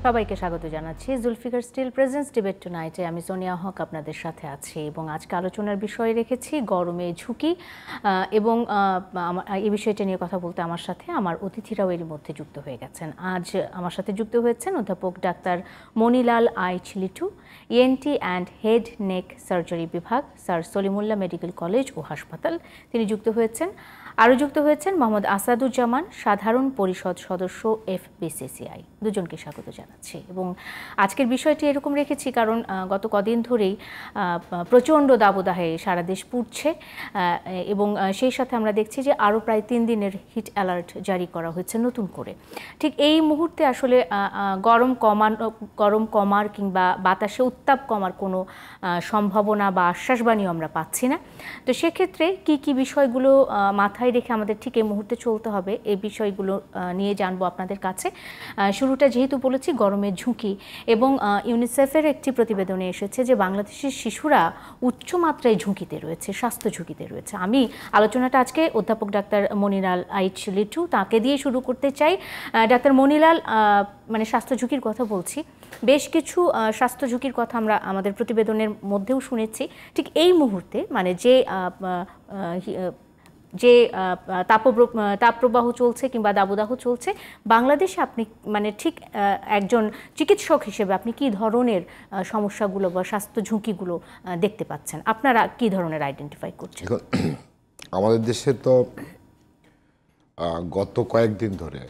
সবাইকে স্বাগত জানাচ্ছি জুলফিকার স্টিল প্রেজেন্স ডিবেট টুনাইটে। আমি সোনিয়া হক আপনাদের সাথে আছি এবং আজকে আলোচনার বিষয় রেখেছি গরমে ঝুঁকি এবং এই বিষয়টা নিয়ে কথা বলতে আমার সাথে আমার অতিথিরাও এর মধ্যে যুক্ত হয়ে গেছেন। আজ আমার সাথে যুক্ত হয়েছেন অধ্যাপক doctor Manilal Aich Litu, ENT and head neck surgery বিভাগ, স্যার সলিমুল্লাহ মেডিকেল কলেজ ও হাসপাতাল, তিনি যুক্ত হয়েছেন। আরও যুক্ত হয়েছেন মোহাম্মদ আসাদুজ্জামান, সাধারণ পরিষদ সদস্য FBCCI। দুজনকে স্বাগত জানাচ্ছি এবং আজকের বিষয়টি এরকম রেখেছি কারণ গত কদিন ধরেই প্রচণ্ড দাবদাহে সারা দেশ পুড়ছে এবং সেই সাথে আমরা দেখছি যে আরও প্রায় 3 দিনের হিট অ্যালার্ট জারি করা হয়েছে নতুন করে। ঠিক এই মুহূর্তে আসলে গরম কমার কিংবা বাতাসে উত্তাপ কমার কোনো সম্ভাবনা বা আশ্বাসবাণীও আমরা পাচ্ছি না। তো সেক্ষেত্রে কি বিষয়গুলো মাথায় রেখে আমাদের ঠিক এই মুহূর্তে চলতে হবে, এই বিষয়গুলো নিয়ে জানবো আপনাদের কাছে। শুরুটা যেহেতু বলেছি গরমের ঝুঁকি, এবং ইউনিসেফের একটি প্রতিবেদনে এসেছে যে বাংলাদেশের শিশুরা উচ্চমাত্রায় ঝুঁকিতে রয়েছে, স্বাস্থ্য ঝুঁকিতে রয়েছে। আমি আলোচনাটা আজকে অধ্যাপক ডাক্তার মনিলাল আইচ লিটু, তাকে দিয়ে শুরু করতে চাই। ডাক্তার মনিলাল, মানে স্বাস্থ্য ঝুঁকির কথা বলছি, বেশ কিছু স্বাস্থ্য ঝুঁকির কথা আমরা আমাদের প্রতিবেদনের মধ্যেও শুনেছি। ঠিক এই মুহূর্তে মানে যে তাপপ্রবাহ চলছে কিংবা দাবদাহ চলছে বাংলাদেশে, আপনি মানে ঠিক একজন চিকিৎসক হিসেবে আপনি কি ধরনের সমস্যাগুলো বা স্বাস্থ্য ঝুঁকিগুলো দেখতে পাচ্ছেন, আপনারা কি ধরনের আইডেন্টিফাই করছেন? আমাদের দেশে তো গত কয়েকদিন ধরে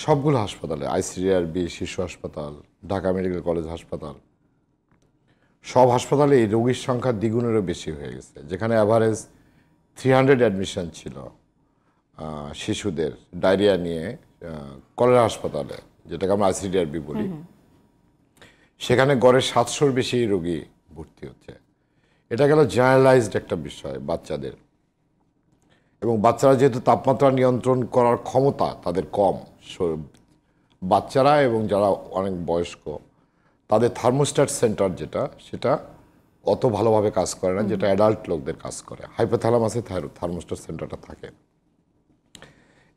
সবগুলো হাসপাতালে, ICRB শিশু হাসপাতাল, ঢাকা মেডিকেল কলেজ হাসপাতাল, সব হাসপাতালে এই রোগীর সংখ্যা দ্বিগুণেরও বেশি হয়ে গেছে। যেখানে অ্যাভারেজ 300 অ্যাডমিশন ছিল শিশুদের ডায়রিয়া নিয়ে কলেরা হাসপাতালে, যেটাকে আমরা ICRB বলি, সেখানে গড়ে 700-র বেশি রোগী ভর্তি হচ্ছে। এটা গেল জেনারেলাইজড একটা বিষয় বাচ্চাদের, এবং বাচ্চারা যেহেতু তাপমাত্রা নিয়ন্ত্রণ করার ক্ষমতা তাদের কম, বাচ্চারা এবং যারা অনেক বয়স্ক, তাদের থার্মোস্ট্যাট সেন্টার সেটা অত ভালোভাবে কাজ করে না যেটা অ্যাডাল্ট লোকদের কাজ করে। হাইপোথ্যালামাসে থার্মোস্ট্যাট সেন্টারটা থাকে।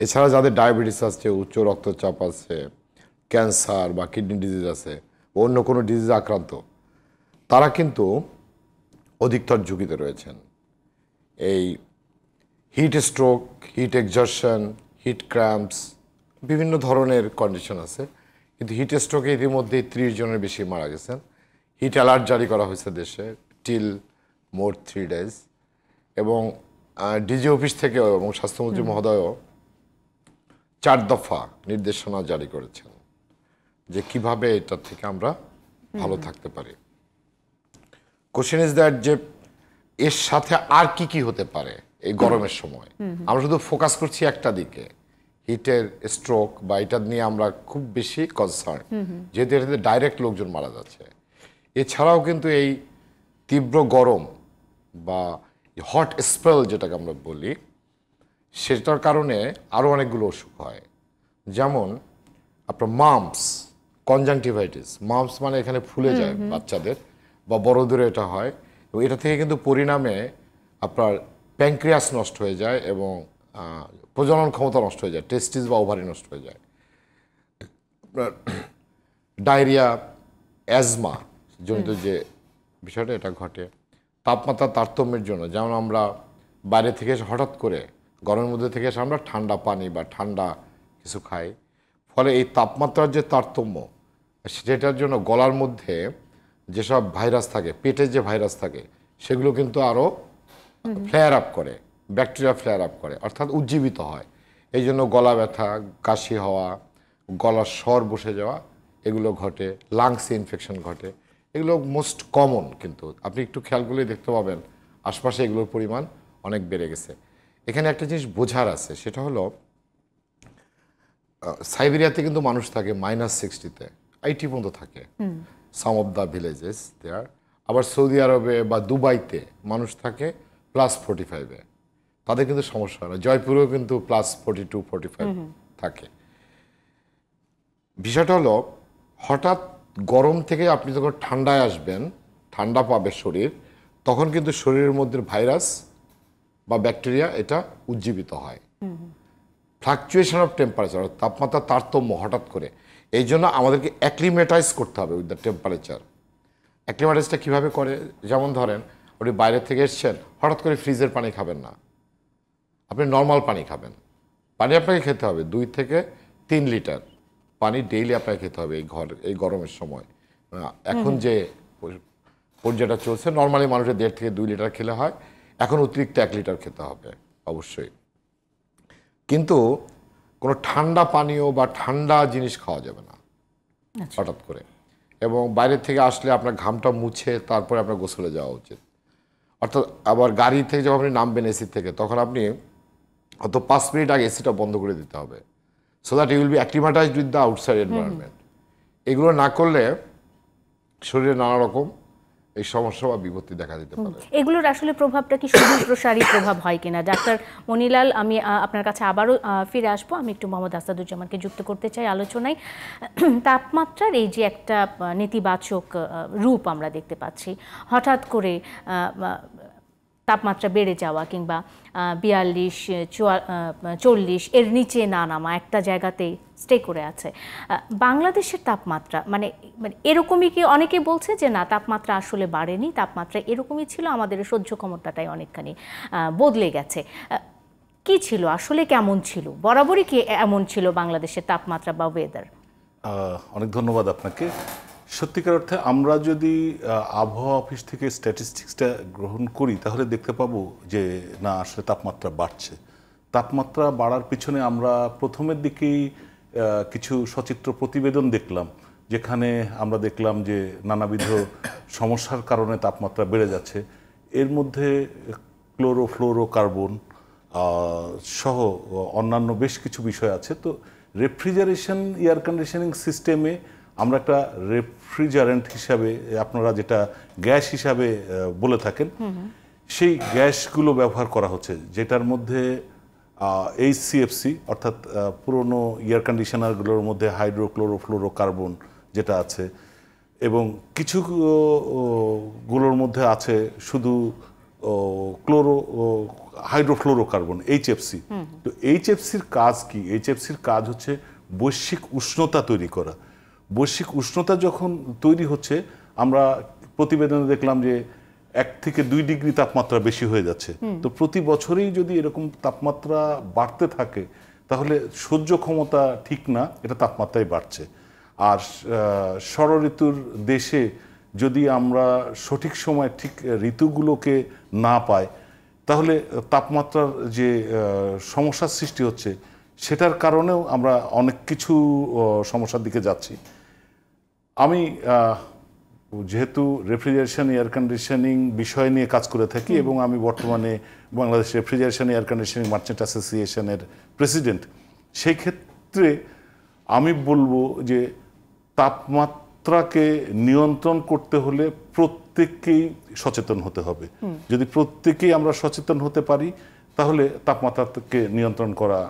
এছাড়া যাদের ডায়াবেটিস আছে, উচ্চ রক্তচাপ আছে, ক্যান্সার বা কিডনি ডিজিজ আছে, অন্য কোনো ডিজিজ আক্রান্ত, তারা কিন্তু অধিকতর ঝুঁকিতে রয়েছেন। এই heat stroke, heat exhaustion, heat cramps, বিভিন্ন ধরনের কন্ডিশন আছে। কিন্তু হিট স্ট্রোকে ইতিমধ্যে 30 জনের বেশি মারা গেছেন। হিট অ্যালার্ট জারি করা হয়েছে দেশে টিল মোর 3 days, এবং ডিজি অফিস থেকেও এবং স্বাস্থ্যমন্ত্রী মহোদয়ও 4 দফা নির্দেশনা জারি করেছেন যে কিভাবে এটার থেকে আমরা ভালো থাকতে পারি। কোশ্চেন ইজ দ্যাট যে এর সাথে আর কি হতে পারে এই গরমের সময়। আমরা শুধু ফোকাস করছি একটা দিকে, হিটের স্ট্রোক বা এটা নিয়ে আমরা খুব বেশি কনসার্ন, যেহেতু এটাতে ডাইরেক্ট লোকজন মারা যাচ্ছে। এছাড়াও কিন্তু এই তীব্র গরম বা হট স্পেল যেটাকে আমরা বলি, সেটার কারণে আরও অনেকগুলো অসুখ হয়। যেমন আপনার মাম্পস, কনজাংটিভাইটিস। মাম্পস মানে এখানে ফুলে যায় বাচ্চাদের বা বড়দের, এটা হয়। এবং এটা থেকে কিন্তু পরিণামে আপনার প্যানক্রিয়াস নষ্ট হয়ে যায় এবং প্রজনন ক্ষমতা নষ্ট হয়ে যায়, টেস্টিস বা ওভারি নষ্ট হয়ে যায়। আপনার ডায়রিয়া, অ্যাজমা জনিত যে বিষয়টা, এটা ঘটে তাপমাত্রার তারতম্যের জন্য। যেমন আমরা বাইরে থেকে এসে হঠাৎ করে গরমের মধ্যে থেকে এসে আমরা ঠান্ডা পানি বা ঠান্ডা কিছু খাই, ফলে এই তাপমাত্রার যে তারতম্য, সেটার জন্য গলার মধ্যে যেসব ভাইরাস থাকে, পেটে যে ভাইরাস থাকে, সেগুলো কিন্তু আরও ফ্লেয়ার আপ করে, ব্যাকটেরিয়া ফ্লেয়ার আপ করে, অর্থাৎ উজ্জীবিত হয়। এই জন্য গলা ব্যথা, কাশি হওয়া, গলার স্বর বসে যাওয়া, এগুলো ঘটে। লাংসে ইনফেকশন ঘটে। এগুলো মোস্ট কমন, কিন্তু আপনি একটু খেয়াল করলে দেখতে পাবেন আশপাশে এগুলোর পরিমাণ অনেক বেড়ে গেছে। এখানে একটা জিনিস বোঝার আছে, সেটা হলো সাইবেরিয়াতে কিন্তু মানুষ থাকে -60-তে, 80 পর্যন্ত থাকে সাম অফ দ্য ভিলেজেস দেয়ার। আবার সৌদি আরবে বা দুবাইতে মানুষ থাকে +45-এ, তাদের কিন্তু সমস্যা হয় না। জয়পুরেও কিন্তু +42-45 থাকে। বিষয়টা হলো হঠাৎ গরম থেকে আপনি যখন ঠান্ডায় আসবেন, ঠান্ডা পাবে শরীর, তখন কিন্তু শরীরের মধ্যে ভাইরাস বা ব্যাকটেরিয়া এটা উজ্জীবিত হয়। ফ্লাকচুয়েশন অফ টেম্পারেচার, তাপমাত্রার তারতম্য হঠাৎ করে, এই জন্য আমাদেরকে অ্যাক্লিমেটাইজ করতে হবে উইথ দ্য টেম্পারেচার। অ্যাক্লিমেটাইজটা কীভাবে করে, যেমন ধরেন আপনি বাইরে থেকে এসছেন, হঠাৎ করে ফ্রিজের পানি খাবেন না, আপনি নর্মাল পানি খাবেন। পানি আপনাকে খেতে হবে 2 থেকে 3 লিটার পানি ডেইলি আপনাকে খেতে হবে এই গরমের সময়। এখন যে পর্যায়টা চলছে, নর্মালি মানুষের 1.5 থেকে 2 লিটার খেলে হয়, এখন অতিরিক্ত 1 লিটার খেতে হবে অবশ্যই। কিন্তু কোনো ঠান্ডা পানীয় বা ঠান্ডা জিনিস খাওয়া যাবে না হঠাৎ করে। এবং বাইরে থেকে আসলে আপনার ঘামটা মুছে তারপরে আপনার গোসলে যাওয়া উচিত। অর্থাৎ আবার গাড়ি থেকে যখন আপনি নামবেন এসি থেকে, তখন আপনি হয়তো 5 মিনিট আগে এসিটা বন্ধ করে দিতে হবে, so that you will be acclimatized with the outside environment. এগুলো না করলে শরীরে নানা রকম এই সমস্যা বা বিপত্তি দেখা দিতে পারে। এগুলোর আসলে প্রভাবটা কি সুদূরপ্রসারী প্রভাব হয় কিনা? ডাক্তার মনিলাল, আমি আপনার কাছে আবারও ফিরে আসবো। আমি একটু মোহাম্মদ আসাদুজ্জামানকে যুক্ত করতে চাই আলোচনায়। তাপমাত্রার এই যে একটা নেতিবাচক রূপ আমরা দেখতে পাচ্ছি, হঠাৎ করে তাপমাত্রা বেড়ে যাওয়া কিংবা 42, 40 এর নিচে না নামা, একটা জায়গাতেই স্টে করে আছে। বাংলাদেশের তাপমাত্রা মানে এরকমই কি? অনেকে বলছে যে না, তাপমাত্রা আসলে বাড়েনি, তাপমাত্রা এরকমই ছিল, আমাদের সহ্য ক্ষমতাটাই অনেকখানি বদলে গেছে। কি ছিল আসলে, কেমন ছিল, বরাবরই কি এমন ছিল বাংলাদেশের তাপমাত্রা বা ওয়েদার? অনেক ধন্যবাদ আপনাকে। সত্যিকার অর্থে আমরা যদি আবহাওয়া অফিস থেকে স্ট্যাটিস্টিক্সটা গ্রহণ করি, তাহলে দেখতে পাবো যে না, আসলে তাপমাত্রা বাড়ছে। তাপমাত্রা বাড়ার পিছনে আমরা প্রথমের দিকেই কিছু সচিত্র প্রতিবেদন দেখলাম, যেখানে আমরা দেখলাম যে নানাবিধ সমস্যার কারণে তাপমাত্রা বেড়ে যাচ্ছে। এর মধ্যে ক্লোরোফ্লোরোকার্বন সহ অন্যান্য বেশ কিছু বিষয় আছে। তো রেফ্রিজারেশন, এয়ার কন্ডিশনিং সিস্টেমে আমরা একটা রেফ্রিজারেন্ট হিসাবে, আপনারা যেটা গ্যাস হিসাবে বলে থাকেন, সেই গ্যাসগুলো ব্যবহার করা হচ্ছে, যেটার মধ্যে HCFC অর্থাৎ পুরনো এয়ার কন্ডিশনারগুলোর মধ্যে হাইড্রোক্লোরোফ্লোরোকার্বন যেটা আছে, এবং কিছু গুলোর মধ্যে আছে শুধু হাইড্রোফ্লোরোকার্বন, HFC। তো HFCর কাজ কি? HFCর কাজ হচ্ছে বৈশ্বিক উষ্ণতা তৈরি করা। বৈশ্বিক উষ্ণতা যখন তৈরি হচ্ছে, আমরা প্রতিবেদনে দেখলাম যে 1 থেকে 2 ডিগ্রি তাপমাত্রা বেশি হয়ে যাচ্ছে। তো প্রতি বছরেই যদি এরকম তাপমাত্রা বাড়তে থাকে, তাহলে সহ্য ক্ষমতা ঠিক না, এটা তাপমাত্রাই বাড়ছে। আর ষড় ঋতুর দেশে যদি আমরা সঠিক সময় ঠিক ঋতুগুলোকে না পাই, তাহলে তাপমাত্রার যে সমস্যার সৃষ্টি হচ্ছে, সেটার কারণেও আমরা অনেক কিছু সমস্যার দিকে যাচ্ছি। আমি যেহেতু রেফ্রিজারেশন, এয়ার কন্ডিশনিং বিষয় নিয়ে কাজ করে থাকি, এবং আমি বর্তমানে Bangladesh refrigeration, air conditioning merchant অ্যাসোসিয়েশনের প্রেসিডেন্ট, সেই ক্ষেত্রে আমি বলবো যে তাপমাত্রাকে নিয়ন্ত্রণ করতে হলে প্রত্যেককেই সচেতন হতে হবে। যদি প্রত্যেকেই আমরা সচেতন হতে পারি, তাহলে তাপমাত্রাকে নিয়ন্ত্রণ করা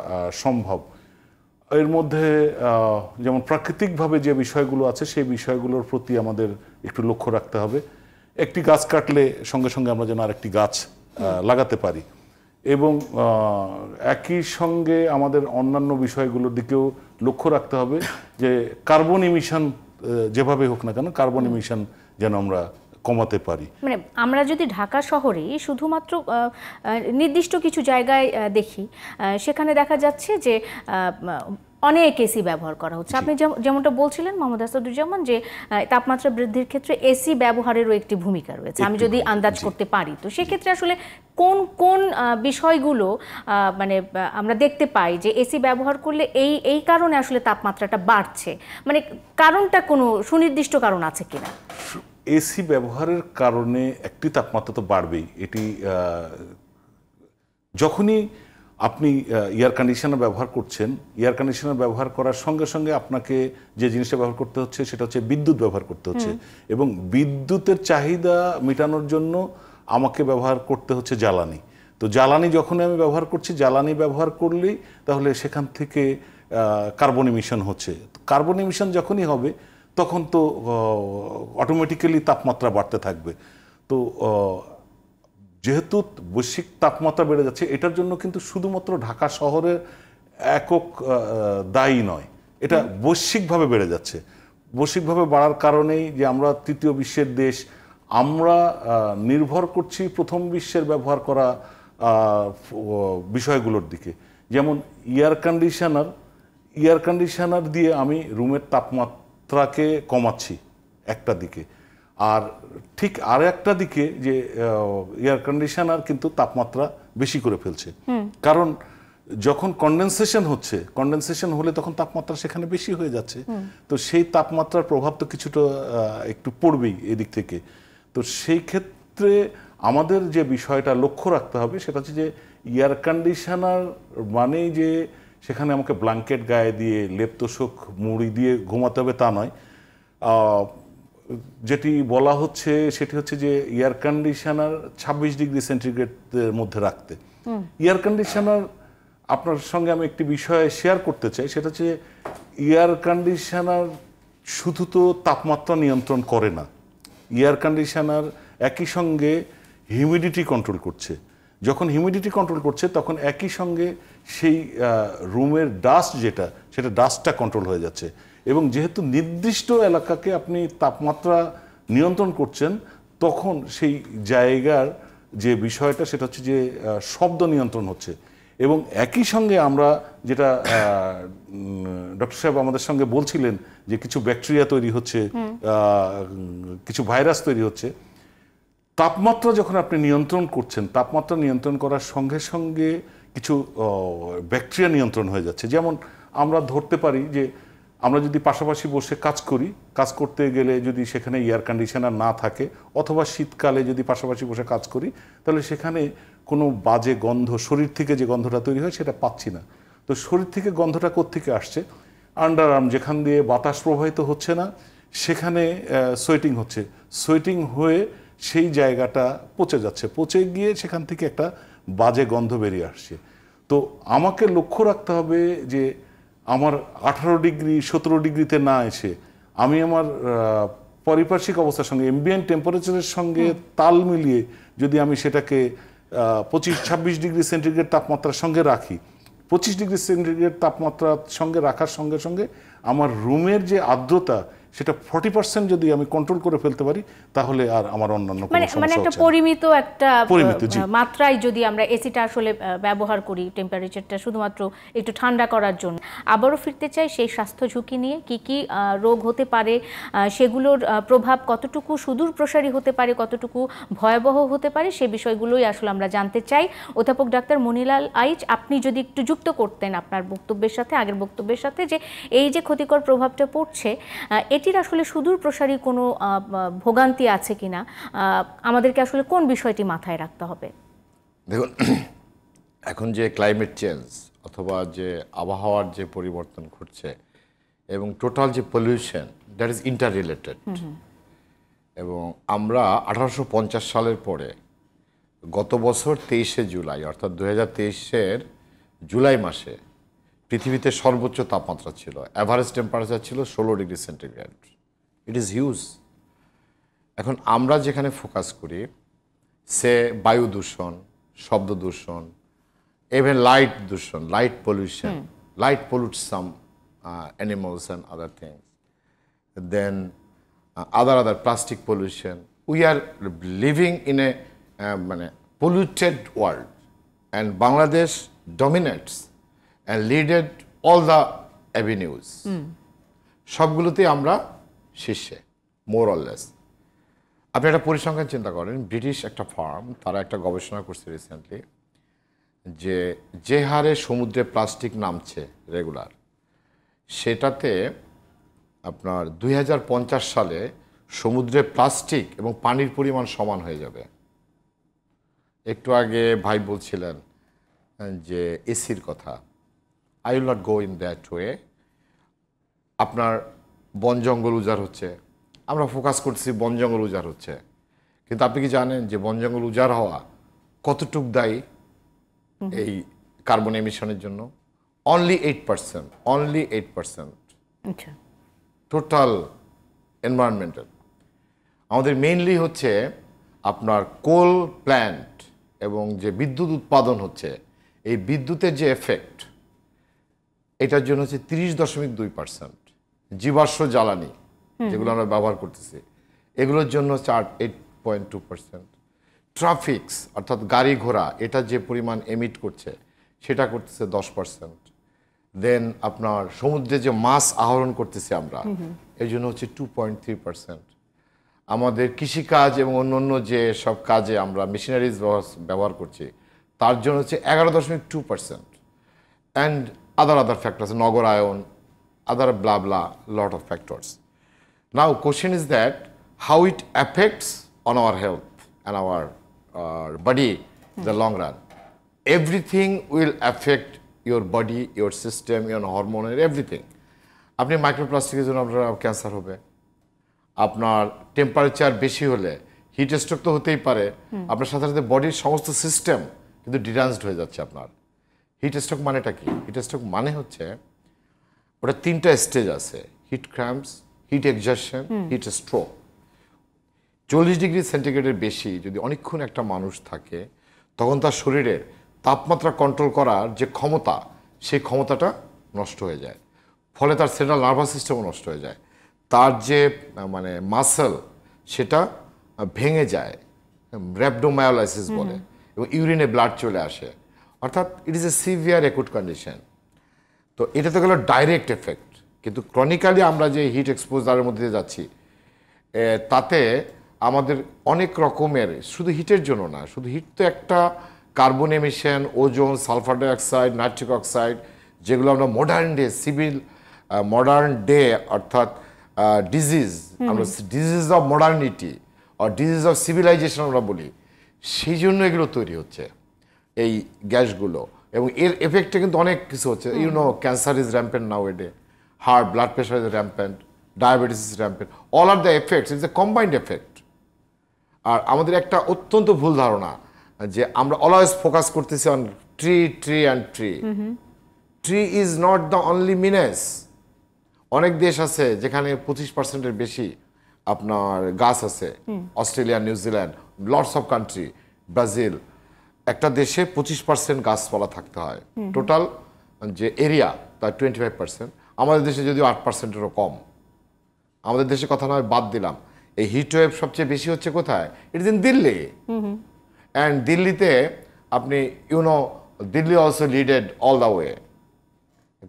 সম্ভব। এর মধ্যে যেমন প্রাকৃতিকভাবে যে বিষয়গুলো আছে, সেই বিষয়গুলোর প্রতি আমাদের একটু লক্ষ্য রাখতে হবে। একটি গাছ কাটলে সঙ্গে সঙ্গে আমরা যেন আরেকটি গাছ লাগাতে পারি, এবং একই সঙ্গে আমাদের অন্যান্য বিষয়গুলোর দিকেও লক্ষ্য রাখতে হবে, যে কার্বন ইমিশন যেভাবে হোক না কেন, কার্বন ইমিশন যেন আমরা কমাতে পারি। মানে আমরা যদি ঢাকা শহরে শুধুমাত্র নির্দিষ্ট কিছু জায়গায় দেখি, সেখানে দেখা যাচ্ছে যে অনেক এসি ব্যবহার করা হচ্ছে। আপনি যেমনটা বলছিলেন মোহাম্মদ আসাদুজ্জামান, যে তাপমাত্রা বৃদ্ধির ক্ষেত্রে এসি ব্যবহারেরও একটি ভূমিকা রয়েছে, আমি যদি আন্দাজ করতে পারি। তো সেক্ষেত্রে আসলে কোন কোন বিষয়গুলো মানে আমরা দেখতে পাই যে এসি ব্যবহার করলে এই কারণে আসলে তাপমাত্রাটা বাড়ছে, মানে কারণটা কোনো সুনির্দিষ্ট কারণ আছে কিনা? এসি ব্যবহারের কারণে একটি তাপমাত্রা তো বাড়বেই। এটি যখনই আপনি এয়ার কন্ডিশনার ব্যবহার করছেন, এয়ার কন্ডিশনার ব্যবহার করার সঙ্গে সঙ্গে আপনাকে যে জিনিসটা ব্যবহার করতে হচ্ছে, সেটা হচ্ছে বিদ্যুৎ ব্যবহার করতে হচ্ছে, এবং বিদ্যুতের চাহিদা মেটানোর জন্য আমাকে ব্যবহার করতে হচ্ছে জ্বালানি। তো জ্বালানি যখনই আমি ব্যবহার করছি, জ্বালানি ব্যবহার করলেই তাহলে সেখান থেকে কার্বন ইমিশন হচ্ছে। কার্বন ইমিশন যখনই হবে, তখন তো অটোমেটিক্যালি তাপমাত্রা বাড়তে থাকবে। তো যেহেতু বৈশ্বিক তাপমাত্রা বেড়ে যাচ্ছে, এটার জন্য কিন্তু শুধুমাত্র ঢাকা শহরের একক দায়ী নয়। এটা বৈশ্বিকভাবে বেড়ে যাচ্ছে। বৈশ্বিকভাবে বাড়ার কারণেই যে আমরা তৃতীয় বিশ্বের দেশ, আমরা নির্ভর করছি প্রথম বিশ্বের ব্যবহার করা বিষয়গুলোর দিকে। যেমন এয়ার কন্ডিশনার দিয়ে আমি রুমের তাপমাত্রাকে কমাচ্ছি একটা দিকে, আর ঠিক আর একটা দিকে যে এয়ার কন্ডিশনার কিন্তু তাপমাত্রা বেশি করে ফেলছে। কারণ যখন কন্ডেনসেশন হলে তখন তাপমাত্রা সেখানে বেশি হয়ে যাচ্ছে। তো সেই তাপমাত্রার প্রভাব তো কিছুটা একটু পড়বেই এদিক থেকে। তো সেই ক্ষেত্রে আমাদের যে বিষয়টা লক্ষ্য রাখতে হবে সেটা হচ্ছে যে এয়ার কন্ডিশনার মানেই যে সেখানে আমাকে ব্ল্যাঙ্কেট গায়ে দিয়ে লেপ তোশক মুড়ি দিয়ে ঘুমাতে হবে তা নয়। যেটি বলা হচ্ছে সেটি হচ্ছে যে এয়ার কন্ডিশনার 26 ডিগ্রি সেন্টিগ্রেডের মধ্যে রাখতে। এয়ার কন্ডিশনার আপনার সঙ্গে আমি একটি বিষয় শেয়ার করতে চাই, সেটা হচ্ছে এয়ার কন্ডিশনার শুধু তো তাপমাত্রা নিয়ন্ত্রণ করে না, এয়ার কন্ডিশনার একই সঙ্গে হিউমিডিটি কন্ট্রোল করছে। যখন হিউমিডিটি কন্ট্রোল করছে তখন একই সঙ্গে সেই রুমের সেটা ডাস্টটা কন্ট্রোল হয়ে যাচ্ছে। এবং যেহেতু নির্দিষ্ট এলাকাকে আপনি তাপমাত্রা নিয়ন্ত্রণ করছেন, তখন সেই জায়গার যে বিষয়টা সেটা হচ্ছে যে শব্দ নিয়ন্ত্রণ হচ্ছে। এবং একই সঙ্গে আমরা যেটা ডক্টর সাহেব আমাদের সঙ্গে বলছিলেন যে কিছু ব্যাকটেরিয়া তৈরি হচ্ছে, কিছু ভাইরাস তৈরি হচ্ছে। তাপমাত্রা যখন আপনি নিয়ন্ত্রণ করছেন, তাপমাত্রা নিয়ন্ত্রণ করার সঙ্গে সঙ্গে কিছু ব্যাকটেরিয়া নিয়ন্ত্রণ হয়ে যাচ্ছে। যেমন আমরা ধরতে পারি যে আমরা যদি পাশাপাশি বসে কাজ করতে গেলে যদি সেখানে এয়ার কন্ডিশনার না থাকে, অথবা শীতকালে যদি পাশাপাশি বসে কাজ করি, তাহলে সেখানে কোনো বাজে গন্ধ, শরীর থেকে যে গন্ধটা তৈরি হয় সেটা পাচ্ছি না। তো শরীর থেকে গন্ধটা কোত্থেকে আসছে? আন্ডার আর্ম যেখান দিয়ে বাতাস প্রবাহিত হচ্ছে না, সেখানে সোয়েটিং হচ্ছে, সোয়েটিং হয়ে সেই জায়গাটা পচে যাচ্ছে, পচে গিয়ে সেখান থেকে একটা বাজে গন্ধ বেরিয়ে আসছে। তো আমাকে লক্ষ্য রাখতে হবে যে আমার 18 ডিগ্রি 17 ডিগ্রিতে না এসে আমি আমার পারিপার্শ্বিক অবস্থার সঙ্গে, এম্বিয়েন্ট টেম্পারেচারের সঙ্গে তাল মিলিয়ে যদি আমি সেটাকে 25-26 ডিগ্রি সেন্টিগ্রেড তাপমাত্রার সঙ্গে রাখি, 25 ডিগ্রি সেন্টিগ্রেড তাপমাত্রার সঙ্গে রাখার সঙ্গে সঙ্গে আমার রুমের যে আর্দ্রতা সেটা 40% যদি আমি কন্ট্রোল করে ফেলতে পারি, তাহলে আর আমার অন্যান্য কোনো সমস্যা মানে একটা হচ্ছে পরিমিত মাত্রায় যদি আমরা এসিটা আসলে ব্যবহার করি, টেম্পারেচারটা শুধুমাত্র একটু ঠান্ডা করার জন্য। আবারও ফিরতে চাই সেই স্বাস্থ্য ঝুঁকি নিয়ে, কি কি রোগ হতে পারে, সেগুলোর প্রভাব কতটুকু সুদূর প্রসারী হতে পারে, কতটুকু ভয়াবহ হতে পারে, সে বিষয়গুলোই আসলে আমরা জানতে চাই। অধ্যাপক ডাক্তার মনিলাল আইচ, আপনি যদি একটু যুক্ত করতেন আপনার বক্তব্যের সাথে, আগের বক্তব্যের সাথে, যে এই যে ক্ষতিকর প্রভাবটা পড়ছে, এটির আসলে সুদূর প্রসারী কোনো ভোগান্তি আছে কিনা, আমাদেরকে আসলে কোন বিষয়টি মাথায় রাখতে হবে? দেখুন, এখন যে ক্লাইমেট চেঞ্জ অথবা যে আবহাওয়ার যে পরিবর্তন ঘটছে এবং টোটাল যে pollution, that is inter related. এবং আমরা 1850 সালের পরে গত বছর 23শে জুলাই, অর্থাৎ 2023-এর জুলাই মাসে পৃথিবীতে সর্বোচ্চ তাপমাত্রা ছিল, অ্যাভারেজ টেম্পারেচার ছিল 16 degree centigrade. It is huge. এখন আমরা যেখানে ফোকাস করি, সে বায়ু দূষণ, শব্দ দূষণ, even light দূষণ, light pollution, light pollutes some animals and other things. Then other plastic pollution. We are living in a polluted world, and Bangladesh dominates and leaded all the avenues. সবগুলোতে আমরা শীর্ষে, more or less. আপনি একটা পরিসংখ্যান চিন্তা করেন, British একটা farm, তারা একটা গবেষণা করছে রিসেন্টলি, যে হারে সমুদ্রে প্লাস্টিক নামছে রেগুলার, সেটাতে আপনার 2050 সালে সমুদ্রে প্লাস্টিক এবং পানির পরিমাণ সমান হয়ে যাবে। একটু আগে ভাই বলছিলেন যে এসির কথা, I will not go in that way. আপনার বন জঙ্গল উজাড় হচ্ছে, আমরা ফোকাস করছি বন জঙ্গল উজাড় হচ্ছে, কিন্তু আপনি কি জানেন যে বন জঙ্গল উজাড় হওয়া কতটুক দায়ী এই কার্বন এমিশনের জন্য? Only 8% total environmental. আমাদের মেইনলি হচ্ছে আপনার কোল প্ল্যান্ট এবং যে বিদ্যুৎ উৎপাদন হচ্ছে, এই বিদ্যুতের যে এফেক্ট, এটার জন্য হচ্ছে 30.2%। জীবাশ্ম জ্বালানি যেগুলো আমরা ব্যবহার করতেছি এগুলোর জন্য হচ্ছে 8.2%। ট্রাফিক্স অর্থাৎ গাড়ি ঘোড়া এটা যে পরিমাণ এমিট করছে সেটা করতেছে 10%। দেন আপনার সমুদ্রে যে মাছ আহরণ করতেছি আমরা এই জন্য হচ্ছে 2.3%। আমাদের কৃষিকাজ এবং অন্যান্য যে সব কাজে আমরা মেশিনারিজ ব্যবহার করছি তার জন্য হচ্ছে 11.2%। অ্যান্ড আদার ফ্যাক্টরস, নগরায়ন, other blah blah, lot of factors. Now question is that how it affects on our health and our body in the long run. Everything will affect your body, your system, your hormone and everything. আপনি মাইক্রোপ্লাস্টিকের জন্য আপনার cancer হবে, আপনার temperature বেশি হলে heat stroke তো হতেই পারে, আপনার সাথে সাথে বডির সমস্ত সিস্টেম কিন্তু ডিরাঞ্জড হয়ে যাচ্ছে আপনার। হিট স্ট্রোক মানেটা কি? হিট স্ট্রোক মানে হচ্ছে ওটা 3টা স্টেজ আছে, heat cramps, heat exhaustion, heat stroke. 40 degree সেন্টিগ্রেডের বেশি যদি অনেকক্ষণ একটা মানুষ থাকে তখন তার শরীরের তাপমাত্রা কন্ট্রোল করার যে ক্ষমতা সেই ক্ষমতাটা নষ্ট হয়ে যায়, ফলে তার সেন্ট্রাল নার্ভাস সিস্টেমও নষ্ট হয়ে যায়, তার যে মানে মাসেল সেটা ভেঙে যায়, র্যাপডোমায়োলাইসিস বলে, এবং ইউরিনে ব্লাড চলে আসে, অর্থাৎ it is a severe acute condition. তো এটা তো গেল ডাইরেক্ট এফেক্ট, কিন্তু ক্রনিক্যালি আমরা যে হিট এক্সপোজারের মধ্যে দিয়ে যাচ্ছি তাতে আমাদের অনেক রকমের, শুধু হিটের জন্য না, শুধু হিট তো একটা, carbon emission, ozone, sulphur dioxide, nitric oxide, যেগুলো আমরা মডার্ন ডে অর্থাৎ ডিজিজ, আমরা ডিজিজ অফ মডার্নিটি আর ডিজিজ অফ সিভিলাইজেশন আমরা বলি, সেই জন্য এগুলো তৈরি হচ্ছে এই গ্যাসগুলো, এবং এর এফেক্টে কিন্তু অনেক কিছু হচ্ছে। Cancer is rampant now a day, heart, blood pressure is rampant, diabetes is rampant, all are the effects, it's a combined effect. আর আমাদের একটা অত্যন্ত ভুল ধারণা যে আমরা অলওয়েজ ফোকাস করতেছি on tree and tree. Tree is not the only menace. অনেক দেশ আছে যেখানে 25%-এর বেশি আপনার গাছ আছে, Australia, New Zealand, lots of country, Brazil. একটা দেশে 25% গাছপালা থাকতে হয়, টোটাল যে এরিয়া তার 25%। আমাদের দেশে যদিও 8%-এরও কম। আমাদের দেশে কথা নয় বাদ দিলাম, এই হিট ওয়েভ সবচেয়ে বেশি হচ্ছে কোথায়? It is in Delhi. And দিল্লিতে আপনি Delhi also leaded all the way,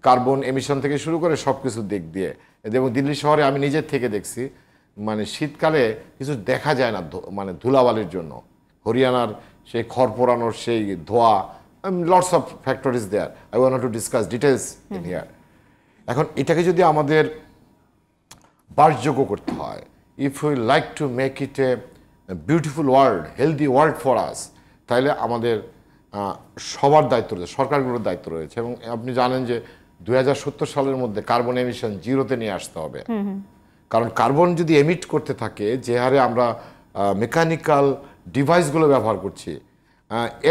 carbon emission থেকে শুরু করে সব কিছুর দিক দিয়ে। এবং দিল্লি শহরে আমি নিজের থেকে দেখছি, মানে শীতকালে কিছু দেখা যায় না, মানে ধুলাবালির জন্য। হরিয়ানার সেই খড় পোড়ানোর সেই ধোয়া, lots of factories there, I want to discuss details in here. এখন এটাকে যদি আমাদের বাসযোগ্য করতে হয়, if we like to make it a beautiful world, healthy world for us, তাহলে আমাদের সবার দায়িত্ব রয়েছে, সরকারগুলোর দায়িত্ব রয়েছে। এবং আপনি জানেন যে 2070 সালের মধ্যে কার্বন এমিশন জিরোতে নিয়ে আসতে হবে। কারণ কার্বন যদি এমিট করতে থাকে যে হারে আমরা মেকানিক্যাল ডিভাইসগুলো ব্যবহার করছি,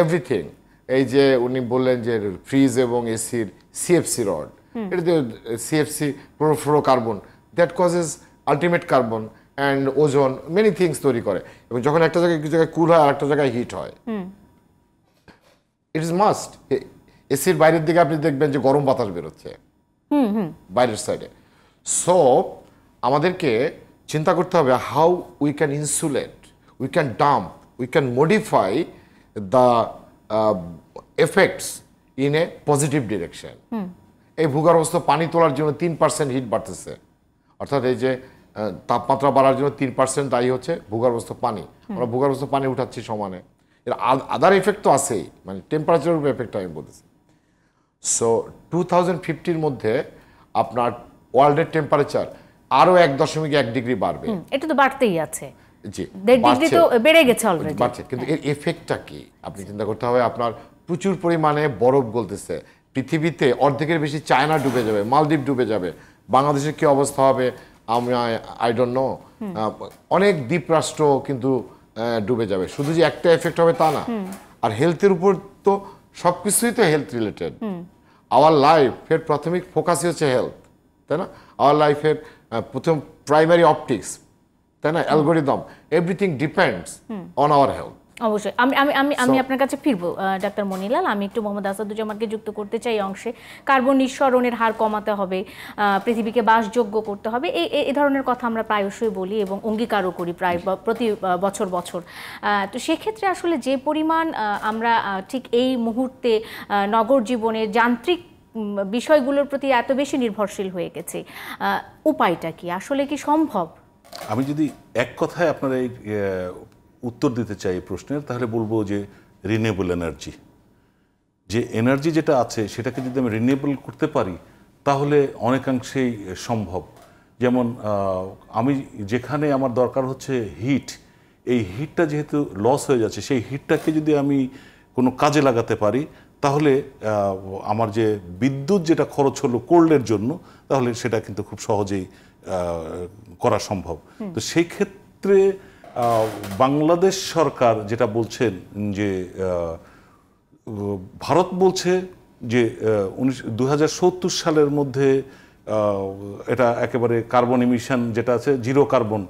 এভরিথিং, এই যে উনি বললেন যে ফ্রিজ এবং এসির সিএফসি রড, এটা যে CFC fluorofluorocarbon, that causes ultimate carbon and ozone, many things তৈরি করে। এবং যখন একটা জায়গায় কিছু জায়গায় কুল হয় আর একটা জায়গায় হিট হয়, ইট ইজ মাস্ট। এসির বাইরের দিকে আপনি দেখবেন যে গরম বাতাস বেরোচ্ছে বাইরের সাইডে। সো আমাদেরকে চিন্তা করতে হবে how we can insulate, we can dump, we can modify the effects in a positive direction. এই ভূগর্ভস্থ পানি তোলার জন্য 3% হিট বাড়তেছে, অর্থাৎ এই যে তাপমাত্রা বাড়ার জন্য 3% দায়ী হচ্ছে ভূগর্ভস্থ পানি। আমরা ভূগর্ভস্থ পানি উঠাচ্ছি সমানে, এর আদার এফেক্ট তো আছেই, মানে টেম্পারেচারের উপর এফেক্ট আমি বলতেছি। সো 2050-র মধ্যে আপনার ওয়ার্ল্ডের টেম্পারেচার আরও 1.1 ডিগ্রি বাড়বে। এটা তো বাড়তেই আছে, জি, 1.5 ডিগ্রি তো বেড়ে গেছে অলরেডি, বাড়ছে। কিন্তু এর এফেক্টটা কি আপনি চিন্তা করতে হবে। আপনার প্রচুর পরিমাণে বরফ গলতেছে পৃথিবীতে, অর্ধেকের বেশি চায়না ডুবে যাবে, মালদ্বীপ ডুবে যাবে, বাংলাদেশের কি অবস্থা হবে আমি আই ডোন্ট নো। অনেক দ্বীপরাষ্ট্র কিন্তু ডুবে যাবে। শুধু যে একটা এফেক্ট হবে তা না, আর হেলথের উপর তো সব কিছুই তো হেলথ রিলেটেড। আওয়ার লাইফের প্রাথমিক ফোকাসই হচ্ছে হেলথ, তাই না? আওয়ার লাইফের প্রথম প্রাইমারি অপটিক্স, তাই না, algorithm, everything depends on our health. অবশ্যই আমি আমি আমি আমি আপনার কাছে ফিরবো ডাক্তার মনিলাল। আমি একটু মোহাম্মদ আসাদুজ্জামানকে যুক্ত করতে চাই অংশে। কার্বন নিঃসরণের হার কমাতে হবে, পৃথিবীকে বাসযোগ্য করতে হবে, এই ধরনের কথা আমরা প্রায়শই বলি এবং অঙ্গীকারও করি প্রায় প্রতি বছর বছর। তো সেক্ষেত্রে আসলে যে পরিমাণ আমরা ঠিক এই মুহূর্তে নগর জীবনের যান্ত্রিক বিষয়গুলোর প্রতি এত বেশি নির্ভরশীল হয়ে গেছে, উপায়টা কি, আসলে কি সম্ভব? আমি যদি এক কথায় আপনার এই উত্তর দিতে চাই এই প্রশ্নের, তাহলে বলবো যে রিনিউয়েবল এনার্জি। যে এনার্জি যেটা আছে সেটাকে যদি আমি রিনিউয়েবল করতে পারি তাহলে অনেকাংশেই সম্ভব। যেমন আমি যেখানে আমার দরকার হচ্ছে হিট, এই হিটটা যেহেতু লস হয়ে যাচ্ছে, সেই হিটটাকে যদি আমি কোনো কাজে লাগাতে পারি তাহলে আমার যে বিদ্যুৎ যেটা খরচ হলো কোল্ডের জন্য, তাহলে সেটা কিন্তু খুব সহজেই করা সম্ভব। তো সেই ক্ষেত্রে বাংলাদেশ সরকার যেটা বলছেন যে ভারত বলছে যে 2070 সালের মধ্যে এটা একেবারে কার্বন ইমিশন যেটা আছে জিরো কার্বন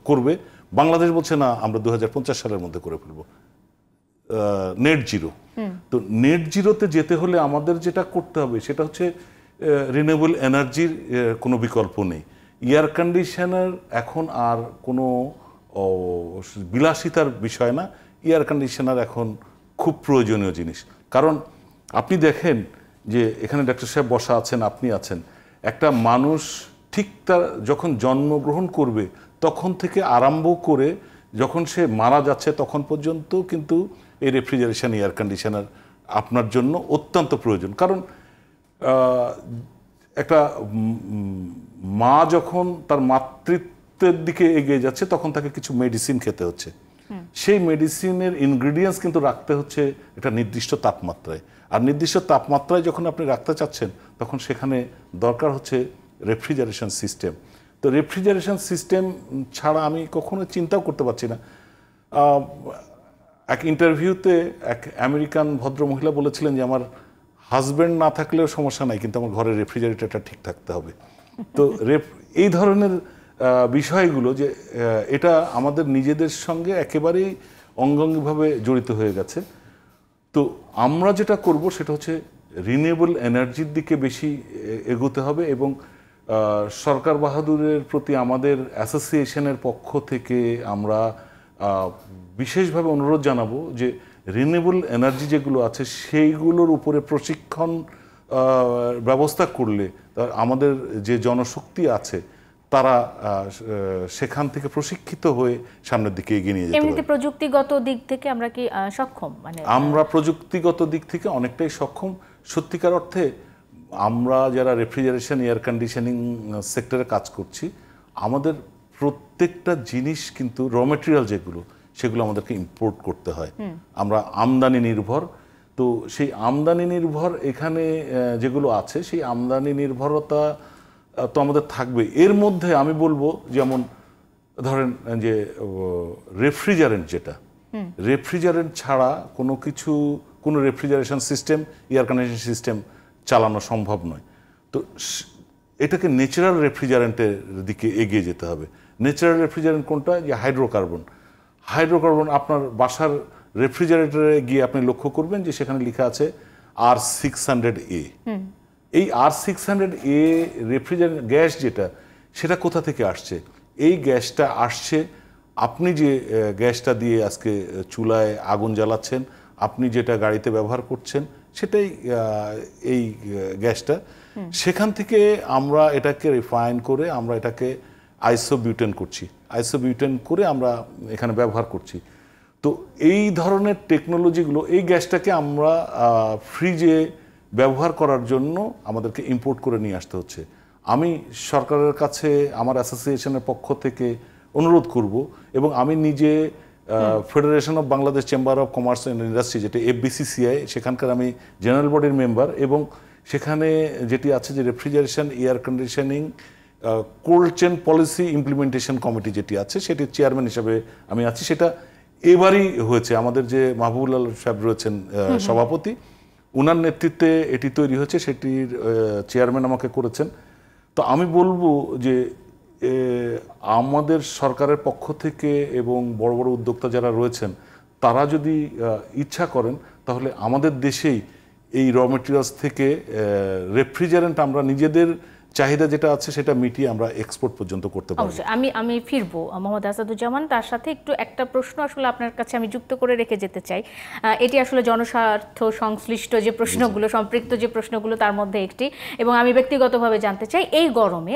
করবে। বাংলাদেশ বলছে না, আমরা 2050 সালের মধ্যে করে ফেলবো নেট জিরো। তো নেট জিরোতে যেতে হলে আমাদের যেটা করতে হবে সেটা হচ্ছে রিনিউয়েবল এনার্জির কোনো বিকল্প নেই। এয়ার কন্ডিশনার এখন আর কোনো বিলাসিতার বিষয় না, এয়ার কন্ডিশনার এখন খুব প্রয়োজনীয় জিনিস। কারণ আপনি দেখেন যে এখানে ডাক্তার সাহেব বসা আছেন, আপনি আছেন, একটা মানুষ ঠিক তার যখন জন্মগ্রহণ করবে তখন থেকে আরম্ভ করে যখন সে মারা যাচ্ছে তখন পর্যন্ত কিন্তু এই রেফ্রিজারেশন এয়ার কন্ডিশনার আপনার জন্য অত্যন্ত প্রয়োজন। কারণ একটা মা যখন তার মাতৃত্বের দিকে এগিয়ে যাচ্ছে তখন তাকে কিছু মেডিসিন খেতে হচ্ছে, সেই মেডিসিনের ইনগ্রিডিয়েন্টস কিন্তু রাখতে হচ্ছে একটা নির্দিষ্ট তাপমাত্রায়। আর নির্দিষ্ট তাপমাত্রায় যখন আপনি রাখতে চাচ্ছেন তখন সেখানে দরকার হচ্ছে রেফ্রিজারেশন সিস্টেম। তো রেফ্রিজারেশন সিস্টেম ছাড়া আমি কখনো চিন্তাও করতে পারছি না। এক ইন্টারভিউতে এক আমেরিকান ভদ্রমহিলা বলেছিলেন যে আমার হাজব্যান্ড না থাকলেও সমস্যা নাই, কিন্তু আমার ঘরের রেফ্রিজারেটরটা ঠিক থাকতে হবে। তো এই ধরনের বিষয়গুলো যে এটা আমাদের নিজেদের সঙ্গে একেবারেই অঙ্গাঙ্গিভাবে জড়িত হয়ে গেছে। তো আমরা যেটা করব সেটা হচ্ছে রিনিউয়েবল এনার্জির দিকে বেশি এগোতে হবে এবং সরকার বাহাদুরের প্রতি আমাদের অ্যাসোসিয়েশনের পক্ষ থেকে আমরা বিশেষভাবে অনুরোধ জানাবো যে রিনিউয়েবল এনার্জি যেগুলো আছে সেইগুলোর উপরে প্রশিক্ষণ ব্যবস্থা করলে আমাদের যে জনশক্তি আছে তারা সেখান থেকে প্রশিক্ষিত হয়ে সামনের দিকে এগিয়ে নিয়ে যেতে পারে। এমনিতে প্রযুক্তিগত দিক থেকে আমরা কি সক্ষম? মানে আমরা প্রযুক্তিগত দিক থেকে অনেকটাই সক্ষম। সত্যিকার অর্থে আমরা যারা রেফ্রিজারেশন এয়ার কন্ডিশনিং সেক্টরে কাজ করছি, আমাদের প্রত্যেকটা জিনিস কিন্তু র মেটেরিয়াল যেগুলো সেগুলো আমাদেরকে ইম্পোর্ট করতে হয়। আমরা আমদানি নির্ভর। তো সেই আমদানি নির্ভর এখানে যেগুলো আছে সেই আমদানি নির্ভরতা তো আমাদের থাকবে। এর মধ্যে আমি বলবো যেমন ধরেন যে রেফ্রিজারেন্ট, যেটা রেফ্রিজারেন্ট ছাড়া কোনো refrigeration system air condition system চালানো সম্ভব নয়। তো এটাকে ন্যাচারাল রেফ্রিজারেন্টের দিকে এগিয়ে যেতে হবে। ন্যাচারাল রেফ্রিজারেন্ট কোনটা? যে হাইড্রোকার্বন। হাইড্রোকার্বন আপনার বাসার রেফ্রিজারেটরে গিয়ে আপনি লক্ষ্য করবেন যে সেখানে লেখা আছে R600A। এই R600A রেফ্রিজারেন্ট গ্যাস যেটা, সেটা কোথা থেকে আসছে? এই গ্যাসটা আসছে আপনি যে গ্যাসটা দিয়ে আজকে চুলায় আগুন জ্বালাচ্ছেন, আপনি যেটা গাড়িতে ব্যবহার করছেন, সেটাই এই গ্যাসটা। সেখান থেকে আমরা এটাকে রিফাইন করে আমরা এটাকে আইসোবিউটেন করছি, আইসোবিউটেন করে আমরা এখানে ব্যবহার করছি। তো এই ধরনের টেকনোলজিগুলো, এই গ্যাসটাকে আমরা ফ্রিজে ব্যবহার করার জন্য আমাদেরকে ইম্পোর্ট করে নিয়ে আসতে হচ্ছে। আমি সরকারের কাছে আমার অ্যাসোসিয়েশনের পক্ষ থেকে অনুরোধ করব এবং আমি নিজে federation of Bangladesh chamber of commerce and industry, যেটা FBCCI, সেখানকার আমি জেনারেল বডির মেম্বার এবং সেখানে যেটি আছে যে refrigeration air conditioning cold chain policy implementation committee যেটি আছে সেটির চেয়ারম্যান হিসেবে আমি আছি। সেটা এবারই হয়েছে, আমাদের যে মাহবুবুল আলম সাহেব রয়েছেন সভাপতি, ওনার নেতৃত্বে এটি তৈরি হয়েছে, সেটির চেয়ারম্যান আমাকে করেছেন। তো আমি বলবো যে আমাদের সরকারের পক্ষ থেকে এবং বড় বড় উদ্যোক্তা যারা রয়েছেন তারা যদি ইচ্ছা করেন তাহলে আমাদের দেশেই এই র মেটেরিয়ালস থেকে রেফ্রিজারেন্ট আমরা নিজেদের চাহিদা যেটা আছে সেটা মিটিয়ে আমরা এক্সপোর্ট পর্যন্ত করতে পারবো। অবশ্যই আমি ফিরবো মোহাম্মদ আসাদুজ্জামান, তার সাথে একটু একটা প্রশ্ন আসলে আপনার কাছে আমি যুক্ত করে রেখে যেতে চাই। এটি আসলে জনস্বার্থ সংশ্লিষ্ট যে প্রশ্নগুলো, সম্পৃক্ত যে প্রশ্নগুলো তার মধ্যে একটি, এবং আমি ব্যক্তিগতভাবে জানতে চাই এই গরমে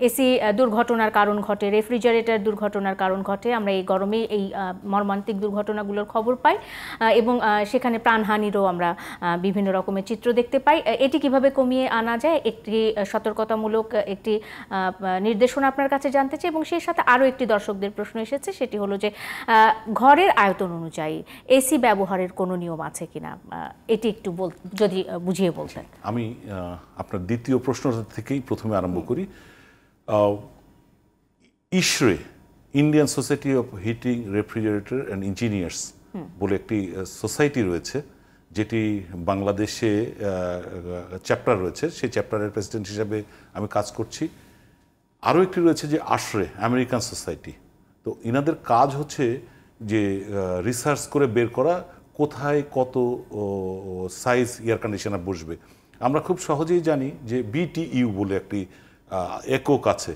এসি দুর্ঘটনার কারণ ঘটে, রেফ্রিজারেটর দুর্ঘটনার কারণ ঘটে, আমরা এই গরমে এই মর্মান্তিক দুর্ঘটনাগুলোর খবর পাই এবং সেখানে প্রাণহানিরও আমরা বিভিন্ন রকমের চিত্র দেখতে পাই। এটি কিভাবে কমিয়ে আনা যায়, একটি সতর্কতামূলক একটি নির্দেশনা আপনার কাছে জানতে চাই। এবং সেই সাথে আরও একটি দর্শকদের প্রশ্ন এসেছে, সেটি হলো যে ঘরের আয়তন অনুযায়ী এসি ব্যবহারের কোনো নিয়ম আছে কিনা, এটি একটু যদি বুঝিয়ে বলতেন। আমি আপনার দ্বিতীয় প্রশ্নটা থেকেই প্রথমে আরম্ভ করি। ISHRAE, Indian society of heating refrigerator and engineers বলে একটি সোসাইটি রয়েছে, যেটি বাংলাদেশে চ্যাপ্টার রয়েছে, সেই চ্যাপ্টারের প্রেসিডেন্ট হিসাবে আমি কাজ করছি। আরও একটি রয়েছে যে আশরে, আমেরিকান সোসাইটি। তো ইনাদের কাজ হচ্ছে যে রিসার্চ করে বের করা কোথায় কত সাইজ এয়ার কন্ডিশনার বসবে। আমরা খুব সহজেই জানি যে বিটিইউ বলে একটি একক আছে।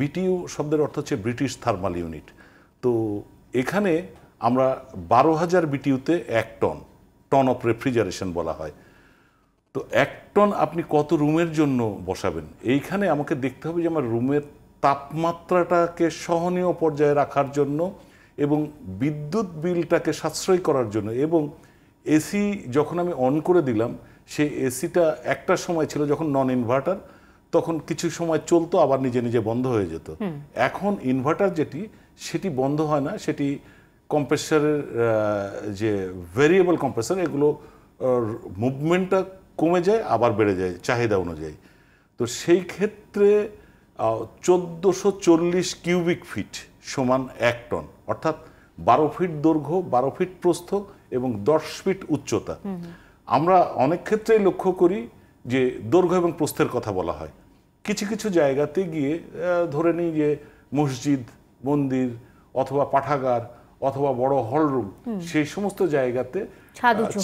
বিটিইউ শব্দের অর্থ হচ্ছে ব্রিটিশ থার্মাল ইউনিট। তো এখানে আমরা 12,000 বিটিইউতে 1 টন অফ রেফ্রিজারেশন বলা হয়। তো 1 টন আপনি কত রুমের জন্য বসাবেন, এইখানে আমাকে দেখতে হবে যে আমার রুমের তাপমাত্রাটাকে সহনীয় পর্যায়ে রাখার জন্য এবং বিদ্যুৎ বিলটাকে সাশ্রয় করার জন্য। এবং এসি যখন আমি অন করে দিলাম, সেই এসিটা একটা সময় ছিল যখন নন ইনভার্টার, তখন কিছু সময় চলতো আবার নিজে নিজে বন্ধ হয়ে যেত। এখন ইনভার্টার যেটি, সেটি বন্ধ হয় না, সেটি কম্প্রেসারের যে ভেরিয়েবল কম্প্রেসার, এগুলো মুভমেন্টটা কমে যায় আবার বেড়ে যায় চাহিদা অনুযায়ী। তো সেই ক্ষেত্রে 1440 কিউবিক ফিট সমান 1 টন, অর্থাৎ 12 ফিট দৈর্ঘ্য, 12 ফিট প্রস্থ এবং 10 ফিট উচ্চতা। আমরা অনেক ক্ষেত্রেই লক্ষ্য করি যে দৈর্ঘ্য এবং প্রস্থের কথা বলা হয়। কিছু কিছু জায়গাতে গিয়ে ধরে নিই যে মসজিদ, মন্দির অথবা পাঠাগার অথবা বড় হলরুম, সেই সমস্ত জায়গাতে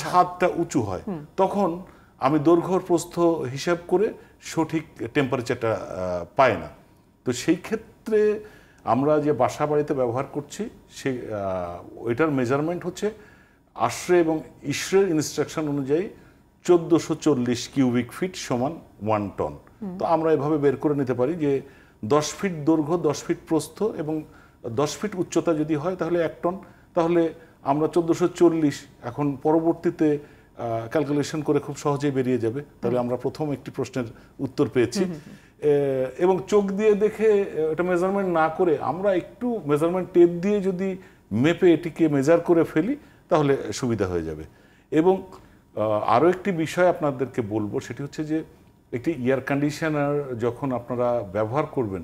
ছাদটা উঁচু হয়, তখন আমি দৈর্ঘ্য প্রস্থ হিসাব করে সঠিক টেম্পারেচারটা পাই না। তো সেই ক্ষেত্রে আমরা যে বাসা বাড়িতে ব্যবহার করছি, সে ওইটার মেজারমেন্ট হচ্ছে আশরে এবং ইসরের ইনস্ট্রাকশন অনুযায়ী 1440 কিউবিক ফিট সমান 1 টন। তো আমরা এভাবে বের করে নিতে পারি যে 10 ফিট দৈর্ঘ্য, 10 ফিট প্রস্থ এবং 10 ফিট উচ্চতা যদি হয় তাহলে 1 টন। তাহলে আমরা 1440 এখন পরবর্তীতে ক্যালকুলেশন করে খুব সহজেই বেরিয়ে যাবে। তাহলে আমরা প্রথম একটি প্রশ্নের উত্তর পেয়েছি। এবং চোখ দিয়ে দেখে এটা মেজারমেন্ট না করে আমরা একটু মেজারমেন্ট টেপ দিয়ে যদি মেপে এটিকে মেজার করে ফেলি তাহলে সুবিধা হয়ে যাবে। এবং আরও একটি বিষয় আপনাদেরকে বলবো, সেটি হচ্ছে যে একটি এয়ার কন্ডিশনার যখন আপনারা ব্যবহার করবেন,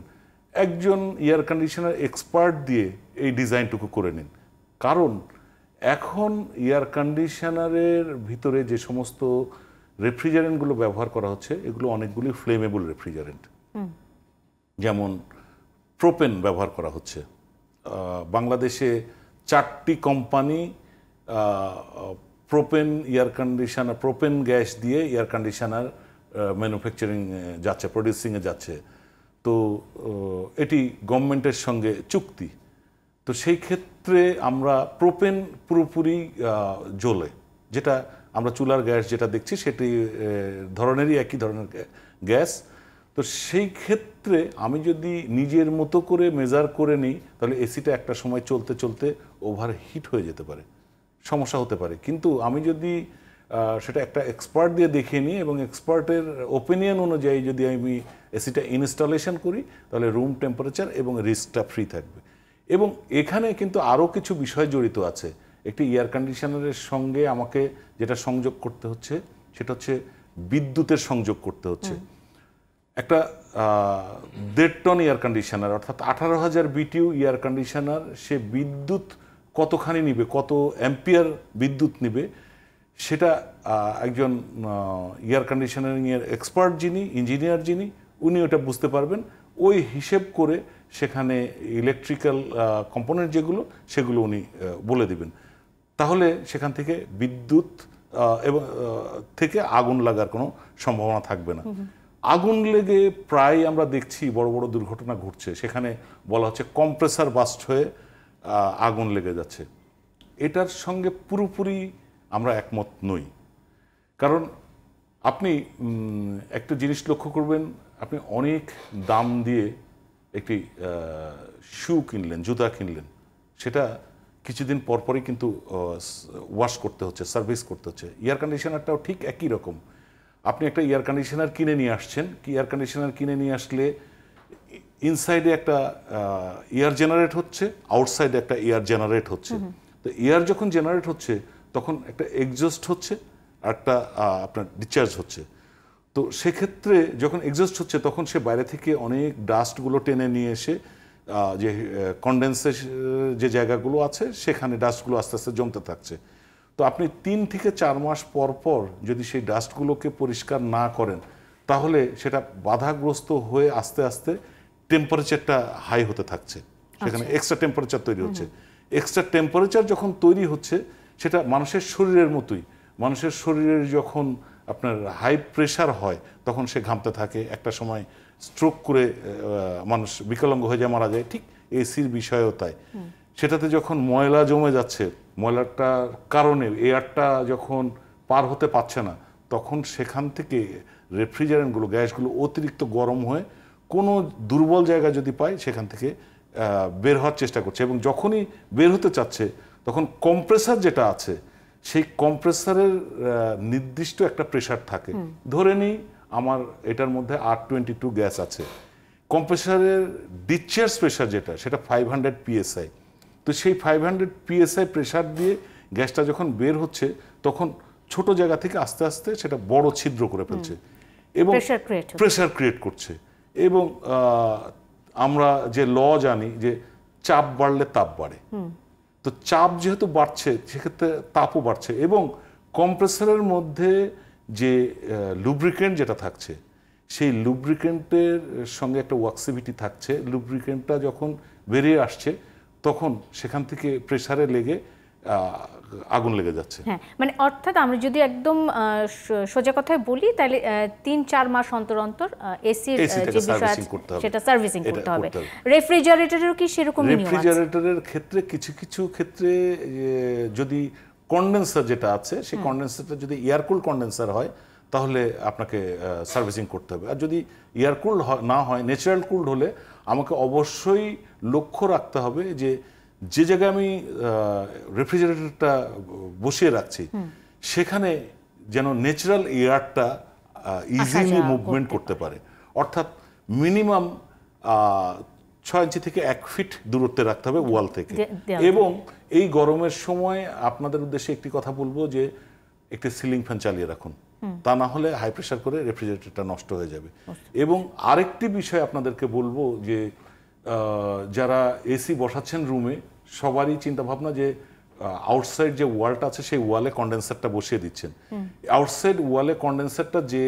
একজন এয়ার কন্ডিশনার এক্সপার্ট দিয়ে এই ডিজাইনটুকু করে নিন। কারণ এখন এয়ার কন্ডিশনারের ভিতরে যে সমস্ত রেফ্রিজারেন্টগুলো ব্যবহার করা হচ্ছে, এগুলো অনেকগুলি ফ্লেমেবল রেফ্রিজারেন্ট। যেমন প্রোপেন ব্যবহার করা হচ্ছে। বাংলাদেশে 4টি company propane air conditioner, propane gas দিয়ে এয়ার কন্ডিশনার ম্যানুফ্যাকচারিং যাচ্ছে, প্রডিউসিংয়ে যাচ্ছে। তো এটি গভর্নমেন্টের সঙ্গে চুক্তি। তো সেই ক্ষেত্রে আমরা প্রোপেন পুরোপুরি জ্বলে, যেটা আমরা চুলার গ্যাস যেটা দেখছি সেটি ধরনেরই একই ধরনের গ্যাস। তো সেই ক্ষেত্রে আমি যদি নিজের মতো করে মেজার করে নিই, তাহলে এসিটা একটা সময় চলতে চলতে ওভার হিট হয়ে যেতে পারে, সমস্যা হতে পারে। কিন্তু আমি যদি সেটা একটা এক্সপার্ট দিয়ে দেখিয়ে নিই এবং এক্সপার্টের ওপিনিয়ন অনুযায়ী যদি আমি এসিটা ইনস্টলেশন করি, তাহলে রুম টেম্পারেচার এবং রিস্কটা ফ্রি থাকবে। এবং এখানে কিন্তু আরও কিছু বিষয় জড়িত আছে। একটি এয়ার কন্ডিশনারের সঙ্গে আমাকে যেটা সংযোগ করতে হচ্ছে, সেটা হচ্ছে বিদ্যুতের সংযোগ করতে হচ্ছে। একটা 1.5 টন এয়ার কন্ডিশনার, অর্থাৎ 18,000 বিটিইউ এয়ার কন্ডিশনার, সে বিদ্যুৎ কতখানি নিবে, কত অ্যাম্পিয়ার বিদ্যুৎ নিবে, সেটা একজন এয়ার কন্ডিশনারিংয়ের এক্সপার্ট যিনি, ইঞ্জিনিয়ার যিনি, উনি ওটা বুঝতে পারবেন। ওই হিসেব করে সেখানে ইলেকট্রিক্যাল কম্পোনেন্ট যেগুলো সেগুলো উনি বলে দিবেন। তাহলে সেখান থেকে বিদ্যুৎ এবং থেকে আগুন লাগার কোনো সম্ভাবনা থাকবে না। আগুন লেগে প্রায় আমরা দেখছি বড় বড় দুর্ঘটনা ঘটছে, সেখানে বলা হচ্ছে কম্প্রেসার বাস্ট হয়ে আগুন লেগে যাচ্ছে। এটার সঙ্গে পুরোপুরি আমরা একমত নই। কারণ আপনি একটা জিনিস লক্ষ্য করবেন, আপনি অনেক দাম দিয়ে একটি শু কিনলেন, জুতা কিনলেন, সেটা কিছুদিন পরপরই কিন্তু ওয়াশ করতে হচ্ছে, সার্ভিস করতে হচ্ছে। এয়ার কন্ডিশনারটাও ঠিক একই রকম। আপনি একটা এয়ার কন্ডিশনার কিনে নিয়ে আসছেন, এয়ার কন্ডিশনার কিনে নিয়ে আসলে ইনসাইডে একটা এয়ার জেনারেট হচ্ছে, আউটসাইডে একটা এয়ার জেনারেট হচ্ছে। তো এয়ার যখন জেনারেট হচ্ছে তখন একটা এক্সজস্ট হচ্ছে আর একটা আপনার ডিসচার্জ হচ্ছে। তো সেক্ষেত্রে যখন এক্সজস্ট হচ্ছে তখন সে বাইরে থেকে অনেক ডাস্টগুলো টেনে নিয়ে এসে যে কনডেন্সের যে জায়গাগুলো আছে সেখানে ডাস্টগুলো আস্তে আস্তে জমতে থাকছে। তো আপনি 3 থেকে 4 মাস পর পর যদি সেই ডাস্টগুলোকে পরিষ্কার না করেন তাহলে সেটা বাধাগ্রস্ত হয়ে আস্তে আস্তে টেম্পারেচারটা হাই হতে থাকছে, সেখানে এক্সট্রা টেম্পারেচার তৈরি হচ্ছে। এক্সট্রা টেম্পারেচার যখন তৈরি হচ্ছে সেটা মানুষের শরীরের মতোই, মানুষের শরীরের যখন আপনার হাই প্রেশার হয় তখন সে ঘামতে থাকে, একটা সময় স্ট্রোক করে মানুষ বিকলাঙ্গ হয়ে যায়, মারা যায়। ঠিক এসির বিষয়েও তাই। সেটাতে যখন ময়লা জমে যাচ্ছে, ময়লাটার কারণে এয়ারটা যখন পার হতে পারছে না, তখন সেখান থেকে রেফ্রিজারেন্টগুলো, গ্যাসগুলো অতিরিক্ত গরম হয়ে কোনো দুর্বল জায়গা যদি পায় সেখান থেকে বের হওয়ার চেষ্টা করছে। এবং যখনই বের হতে চাচ্ছে তখন কম্প্রেসার যেটা আছে সেই কম্প্রেসারের নির্দিষ্ট একটা প্রেশার থাকে। ধরে নিই আমার এটার মধ্যে R22 গ্যাস আছে, কম্প্রেসারের ডিসচার্জ প্রেশার যেটা সেটা 500 PSI। তো সেই 500 PSI প্রেশার দিয়ে গ্যাসটা যখন বের হচ্ছে তখন ছোট জায়গা থেকে আস্তে আস্তে সেটা বড় ছিদ্র করে ফেলছে এবং প্রেশার ক্রিয়েট করছে। এবং আমরা যে ল জানি যে চাপ বাড়লে তাপ বাড়ে, তো চাপ যেহেতু বাড়ছে সেক্ষেত্রে তাপও বাড়ছে। এবং কম্প্রেসারের মধ্যে যে লুব্রিকেন্ট যেটা থাকছে সেই লুব্রিকেন্টের সঙ্গে একটা ওয়াক্সিভিটি থাকছে। লুব্রিকেন্টটা যখন বেরিয়ে আসছে তখন সেখান থেকে প্রেসারে লেগে আগুন লেগে যাচ্ছে। হ্যাঁ, মানে অর্থাৎ আমরা যদি একদম সোজা কথায় বলি তাহলে 3-4 মাস অন্তর অন্তর এসির যে বিষয় সেটা সার্ভিসিং করতে হবে। রেফ্রিজারেটরেরও কি সেরকম নিয়ম আছে? রেফ্রিজারেটরের ক্ষেত্রে কিছু কিছু ক্ষেত্রে যদি কন্ডেন্সার যেটা আছে সেই কন্ডেন্সারটা যদি এয়ারকুল কন্ডেন্সার হয় তাহলে আপনাকে সার্ভিসিং করতে হবে। আর যদি এয়ারকুল না হয়, ন্যাচারাল কুলড হলে আমাকে অবশ্যই লক্ষ্য রাখতে হবে যে যে জায়গায় আমি রেফ্রিজারেটরটা বসিয়ে রাখছি সেখানে যেন ন্যাচারাল এয়ারটা ইজিলি মুভমেন্ট করতে পারে। অর্থাৎ মিনিমাম 6 ইঞ্চি থেকে 1 ফিট দূরত্বে রাখতে হবে ওয়াল থেকে। এবং এই গরমের সময় আপনাদের উদ্দেশ্যে একটি কথা বলবো যে একটি সিলিং ফ্যান চালিয়ে রাখুন, তা না হলে হাই প্রেশার করে রেফ্রিজারেটরটা নষ্ট হয়ে যাবে। এবং আরেকটি বিষয় আপনাদেরকে বলবো যে যারা এসি বসাচ্ছেন রুমে সবারই চিন্তা ভাবনা যে আউটসাইড যে ওয়ালটা আছে সেই ওয়ালে কন্ডেন্সারটা বসিয়ে দিচ্ছেন। আউটসাইড ওয়ালে কন্ডেন্সারটা যে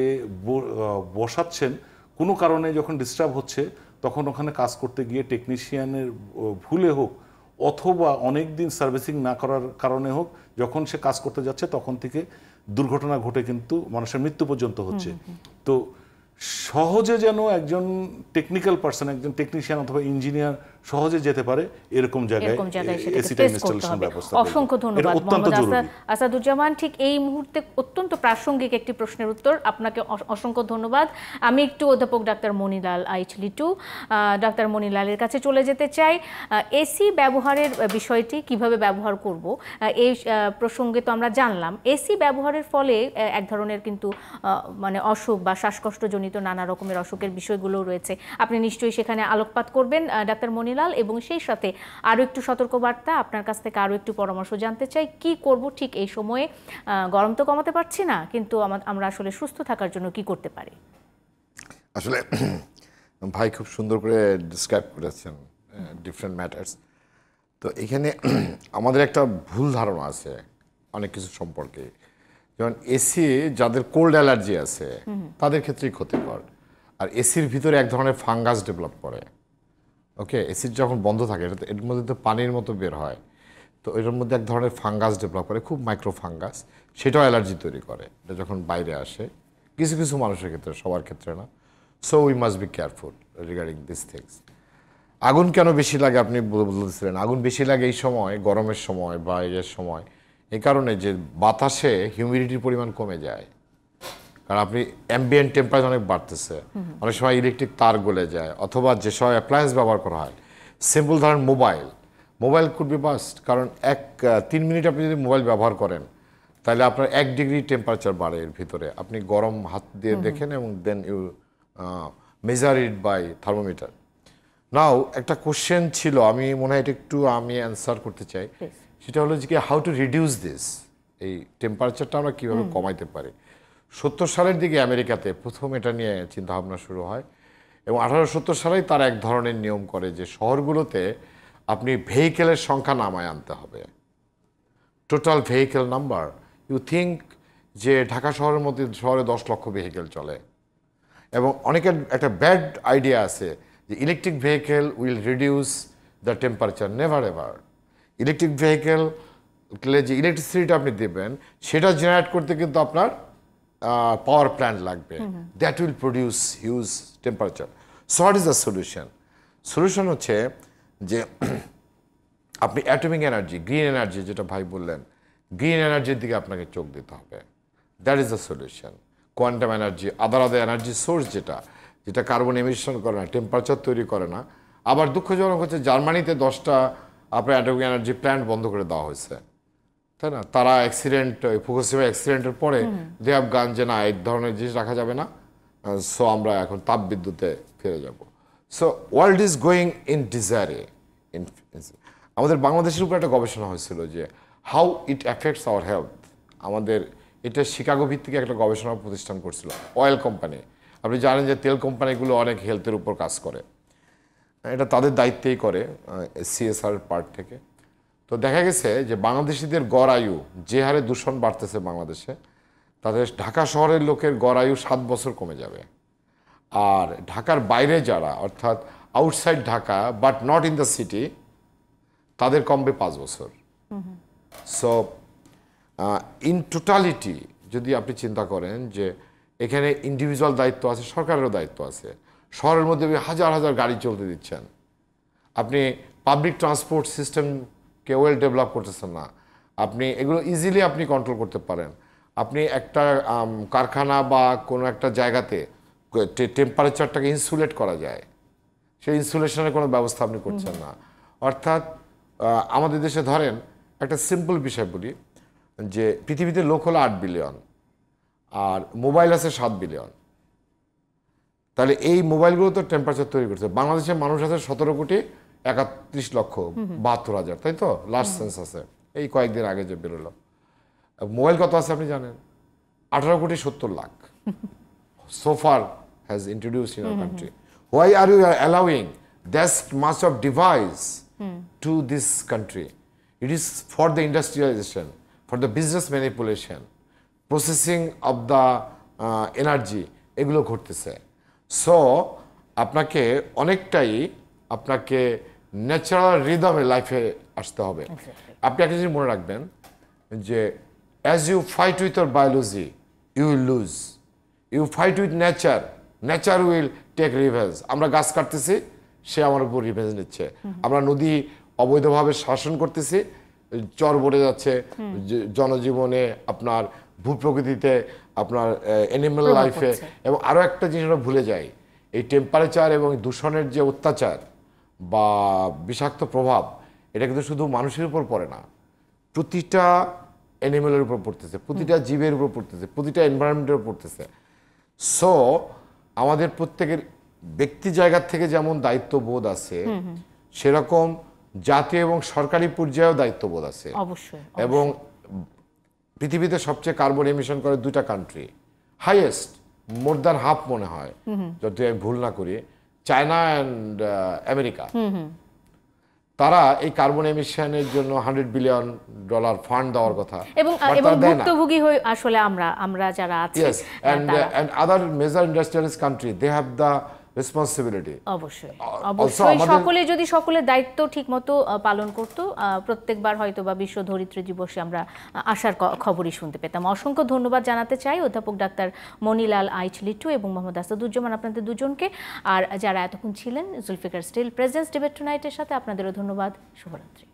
বসাচ্ছেন কোনো কারণে যখন ডিস্টার্ব হচ্ছে তখন ওখানে কাজ করতে গিয়ে টেকনিশিয়ানের ভুলে হোক অথবা অনেক দিন সার্ভিসিং না করার কারণে হোক, যখন সে কাজ করতে যাচ্ছে তখন থেকে দুর্ঘটনা ঘটে কিন্তু মানুষের মৃত্যু পর্যন্ত হচ্ছে। তো সহজে যেন একজন টেকনিক্যাল পার্সন, একজন টেকনিশিয়ান অথবা ইঞ্জিনিয়ার সহজে যেতে পারে এরকম জায়গায় এসিটা ইনস্টলেশন ব্যবস্থা। অসংখ্য ধন্যবাদ মোহাম্মদ আসাদুজ্জামান। ঠিক এই মুহূর্তে অত্যন্ত প্রাসঙ্গিক একটি প্রশ্নের উত্তর, আপনাকে অসংখ্য ধন্যবাদ। আমি একটু অধ্যাপক ডাক্তার মনিলাল আইচ লিটু, ডাক্তার মনিলালের কাছে চলে যেতে চাই। এসি ব্যবহারের বিষয়টি কিভাবে ব্যবহার করব এই প্রসঙ্গে তো আমরা জানলাম। এসি ব্যবহারের ফলে এক ধরনের কিন্তু মানে অসুখ বা শ্বাসকষ্টজনিত নানা রকমের অসুখের বিষয়গুলো রয়েছে, আপনি নিশ্চয়ই সেখানে আলোকপাত করবেন ডাক্তার মনিলাল। এবং সেই সাথে আরও একটু সতর্কবার্তা, আপনার কাছ থেকে আরও একটু পরামর্শ জানতে চাই, কি করব ঠিক এই সময়ে? গরম তো কমাতে পারছি না, কিন্তু আমরা আসলে সুস্থ থাকার জন্য কি করতে পারি? আসলে ভাই খুব সুন্দর করে ডিসক্রাইব করেছেন ডিফারেন্ট ম্যাটার্স। তো এখানে আমাদের একটা ভুল ধারণা আছে অনেক কিছু সম্পর্কে। যেমন এসি যাদের কোল্ড অ্যালার্জি আছে তাদের ক্ষেত্রেই ক্ষতিকর, আর এসির ভিতরে এক ধরনের ফাঙ্গাস ডেভেলপ করে, ওকে, অ্যাসিড যখন বন্ধ থাকে এটা তো এর মধ্যে তো পানির মতো বের হয়, তো এটার মধ্যে এক ধরনের ফাঙ্গাস ডেভেলপ করে, খুব মাইক্রো ফাঙ্গাস, সেটাও অ্যালার্জি তৈরি করে এটা যখন বাইরে আসে, কিছু কিছু মানুষের ক্ষেত্রে, সবার ক্ষেত্রে না। So we must be careful regarding this things. আগুন কেন বেশি লাগে আপনি বলতেছিলেন, আগুন বেশি লাগে এই সময়, গরমের সময় বা এর সময়, এই কারণে যে বাতাসে হিউমিডিটির পরিমাণ কমে যায়, কারণ আপনি অ্যাম্বিয়েন্ট টেম্পারেচার অনেক বাড়তেছে, অনেক সময় ইলেকট্রিক তার গলে যায়, অথবা যেসব অ্যাপ্লায়েন্স ব্যবহার করা হয়, সিম্পল ধরেন মোবাইল কুড বি বাস্ট, কারণ 3 মিনিট আপনি যদি মোবাইল ব্যবহার করেন তাহলে আপনার 1 ডিগ্রি টেম্পারেচার বাড়ে এর ভিতরে, আপনি গরম হাত দিয়ে দেখেন এবং then you measure it by thermometer. Now একটা কোশ্চেন ছিল, আমি মনে হয় এটা একটু আমি অ্যান্সার করতে চাই, সেটা হলো যে হাউ টু রিডিউস দিস, এই টেম্পারেচারটা আমরা কীভাবে কমাইতে পারি। 70 সালের দিকে আমেরিকাতে প্রথম এটা নিয়ে চিন্তাভাবনা শুরু হয়, এবং 1870 সালেই তারা এক ধরনের নিয়ম করে যে শহরগুলোতে আপনি ভেহিকেলের সংখ্যা নামায় আনতে হবে, total vehicle number. You think যে ঢাকা শহরের মধ্যে শহরে 10 লক্ষ ভেহিকেল চলে, এবং অনেকের একটা ব্যাড আইডিয়া আছে যে electric vehicle will reduce the temperature. Never ever. Electric vehicle যে ইলেকট্রিসিটিটা আপনি দেবেন সেটা জেনারেট করতে কিন্তু আপনার পাওয়ার প্ল্যান্ট লাগবে, that will produce huge temperature. So what is the solution? Solution হচ্ছে যে আপনি অ্যাটমিক এনার্জি, গ্রিন এনার্জি, যেটা ভাই বললেন, গ্রিন এনার্জির দিকে আপনাকে চোখ দিতে হবে। That is the solution. Quantum energy, other energy source যেটা কার্বন এমিশন করে না, টেম্পারেচার তৈরি করে না। আবার দুঃখজনক হচ্ছে জার্মানিতে 10টা আপনার অ্যাটমিক এনার্জি প্ল্যান্ট বন্ধ করে দেওয়া হয়েছে, তাই না? তারা অ্যাক্সিডেন্ট, ফুকুশিমা অ্যাক্সিডেন্টের পরে দে হ্যাভ গান যে না, এই ধরনের জিনিস রাখা যাবে না, সো আমরা এখন তাপবিদ্যুতে ফিরে যাব। So world is going in ডিজায়ারে। আমাদের বাংলাদেশের উপর একটা গবেষণা হয়েছিল যে how it affects our health. আমাদের এটা শিকাগো ভিত্তিক একটা গবেষণা প্রতিষ্ঠান করছিল, অয়েল কোম্পানি। আপনি জানেন যে তেল কোম্পানিগুলো অনেক হেলথের উপর কাজ করে, এটা তাদের দায়িত্বেই করে সিএসআর পার্ট থেকে। তো দেখা গেছে যে বাংলাদেশিদের গড় আয়ু যে হারে দূষণ বাড়তেছে বাংলাদেশে, তাদের ঢাকা শহরের লোকের গড় আয়ু 7 বছর কমে যাবে, আর ঢাকার বাইরে যারা, অর্থাৎ outside Dhaka but not in the city, তাদের কমবে 5 বছর। সো ইন টোটালিটি যদি আপনি চিন্তা করেন যে এখানে ইন্ডিভিজুয়াল দায়িত্ব আছে, সরকারেরও দায়িত্ব আছে। শহরের মধ্যে হাজার হাজার গাড়ি চলতে দিচ্ছেন, আপনি পাবলিক ট্রান্সপোর্ট সিস্টেমকে ওয়েল ডেভেলপ করতেছেন না, আপনি এগুলো ইজিলি আপনি কন্ট্রোল করতে পারেন। আপনি একটা কারখানা বা কোনো একটা জায়গাতে টেম্পারেচারটাকে ইনসুলেট করা যায়, সেই ইনসুলেশনের কোনো ব্যবস্থা আপনি করছেন না। অর্থাৎ আমাদের দেশে ধরেন একটা সিম্পল বিষয় বলি, যে পৃথিবীতে লোক হলো 8 বিলিয়ন আর মোবাইল আছে 7 বিলিয়ন। তাহলে এই মোবাইলগুলো তো টেম্পারেচার তৈরি করছে। বাংলাদেশের মানুষ আছে 17,31,72,000, তাই তো লাস্ট সেন্সাসে, এই কয়েকদিন আগে যে বেরোলো। মোবাইল কত আছে আপনি জানেন? 18,70,00,000 so far has introduced in our country. Why are you allowing that much of device to this country? It is for the industrialization, for the business manipulation, processing of the energy, এগুলো ঘটতেছে। So আপনাকে অনেকটাই আপনাকে natural রিদমে লাইফে আসতে হবে। আপনি একটা জিনিস মনে রাখবেন যে as you fight with your biology you will lose, you fight with nature, nature will take revenge. আমরা গাছ কাটতেছি, সে আমার উপর রিভেঞ্জ নিচ্ছে। আমরা নদী অবৈধভাবে শাসন করতেছি, চর বড়ে যাচ্ছে জনজীবনে, আপনার ভূপ্রকৃতিতে, আপনার অ্যানিম্যাল লাইফে। এবং আরও একটা জিনিস আমরা ভুলে যাই, এই টেম্পারেচার এবং দূষণের যে অত্যাচার বা বিষাক্ত প্রভাব, এটা কিন্তু শুধু মানুষের উপর পড়ে না, প্রতিটা অ্যানিমেলের উপর পড়তেছে, প্রতিটা জীবের উপর পড়তেছে, প্রতিটা এনভায়রনমেন্টের উপর পড়তেছে। সো আমাদের প্রত্যেকের ব্যক্তি জায়গা থেকে যেমন দায়িত্ববোধ আছে, সেরকম জাতীয় এবং সরকারি পর্যায়েও দায়িত্ববোধ আছে। অবশ্যই। এবং পৃথিবীতে সবচেয়ে কার্বন এমিশন করে 2টা country, highest, more than half মনে হয় যদি আমি ভুল না করি, চায়না অ্যান্ড আমেরিকা। তারা এই কার্বন এমিশনের জন্য $100 বিলিয়ন ফান্ড দেওয়ার কথা, এবং ভুক্তভোগী হই আসলে আমরা যারা আছি। Yes, and other major industrialist country, they have the responsibility. অবশ্যই অবশ্যই সকলে যদি সকলের দায়িত্ব ঠিকমতো পালন করত, প্রত্যেকবার হয়তো বা বিশ্ব ধরিত্রী দিবসে আমরা আশার খবরই শুনতে পেতাম। অসংখ্য ধন্যবাদ জানাতে চাই অধ্যাপক ডাক্তার মনিলাল আইচ লিটু এবং মোহাম্মদ আসাদুজ্জামান আপনাদের দুজনকে। আর যারা এতক্ষণ ছিলেন জুলফিকার স্টিল প্রেজেন্টস ডিবেট টুনাইটের সাথে, আপনাদেরও ধন্যবাদ। শুভরাত্রি।